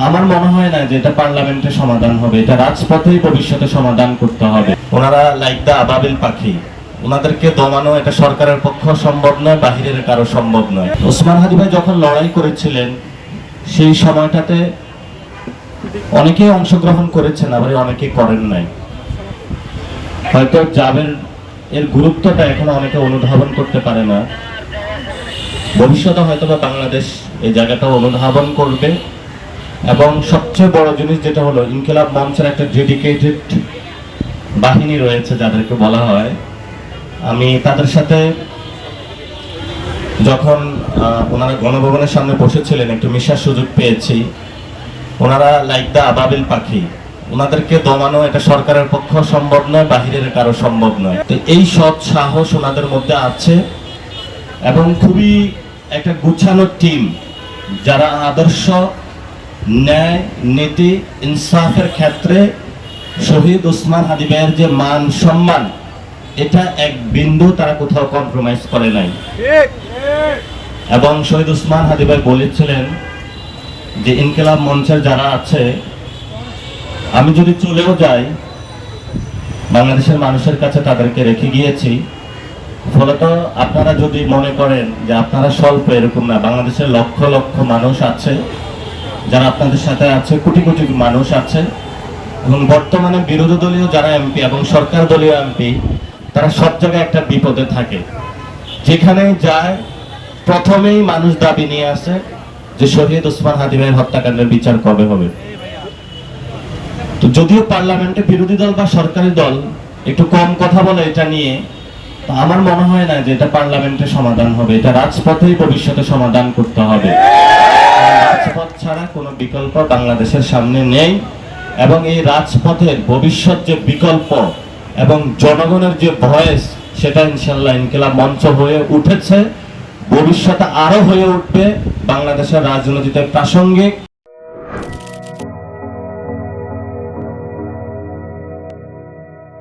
আমার মনে হয় না যে এটা পার্লামেন্টে সমাধান হবে, এটা রাজপথেই ভবিষ্যতে সমাধান করতে হবে। ওনারা লাইক দা আবাবিল পাখি, ওনাদেরকে দমানো এটা সরকারের পক্ষ সম্ভব নয়, বাহিরের কারো সম্ভব নয়। ওসমান হাদি ভাই যখন লড়াই করেছিলেন সেই সময়টাতে অনেকেই অংশগ্রহণ করেছেন, আবার অনেকে করেন নাই। হয়তো জাবের এর গুরুত্বটা এখন অনেকে অনুধাবন করতে পারে না। ভবিষ্যতে হয়তো বা বাংলাদেশ এই জায়গাটা অনুধাবন করবে। এবং সবচেয়ে বড় জিনিস যেটা হলো, ইনকিলাব মঞ্চের একটা ডেডিকেটেড বাহিনী রয়েছে যাদেরকে বলা হয়। আমি তাদের সাথে যখন ওনারা গণভবনের সামনে বসেছিলেন একটু মেশার সুযোগ পেয়েছি। ওনারা লাইক দা আবাবিল পাখি, ওনাদেরকে দমানো এটা সরকারের পক্ষ সম্ভব নয়, বাহিরের কারো সম্ভব নয়। তো এই সৎ সাহস ওনাদের মধ্যে আছে এবং খুবই একটা গুছানো টিম, যারা আদর্শ, ন্যায়, নীতি, ইনসাফের ক্ষেত্রে শহীদ ওসমান হাদি ভাইয়ের যে মান সম্মান, এটা এক বিন্দু তারা কোথাও কম্প্রোমাইজ করে নাই। এবং শহীদ ওসমান হাদি ভাই বলেছিলেন যে ইনকিলাব মঞ্চের যারা আছে, আমি যদি চলেও যাই বাংলাদেশের মানুষের কাছে তাদেরকে রেখে গিয়েছি। ফলত আপনারা যদি মনে করেন যে আপনারা স্বল্প, এরকম না। বাংলাদেশের লক্ষ লক্ষ মানুষ আছে যারা আপনাদের সাথে আছে, কোটি কোটি মানুষ আছে। এবং বর্তমানে বিরোধী দলীয় যারা এমপি এবং সরকার দলীয় এমপি, তারা সব জায়গায় একটা বিপদে থাকে। যেখানে যায় প্রথমেই মানুষ দাবি নিয়ে আসে যে শহীদ ওসমান হাদি ভাইয়ের হত্যাকাণ্ডের বিচার কবে হবে। তো যদিও পার্লামেন্টে বিরোধী দল বা সরকারি দল একটু কম কথা বলে এটা নিয়ে, আমার মনে হয় না যে এটা পার্লামেন্টে সমাধান হবে, এটা রাজপথেই ভবিষ্যতে সমাধান করতে হবে। রাজপথ ছাড়া কোনো বিকল্প বাংলাদেশের সামনে নেই। এবং এই রাজপথের ভবিষ্যৎ যে বিকল্প এবং জনগণের যে ভয়েস, সেটা ইনশাআল্লাহ ইনকিলাব মঞ্চ হয়ে উঠেছে, ভবিষ্যতে আরো হয়ে উঠবে, বাংলাদেশের রাজনীতিতে প্রাসঙ্গিক।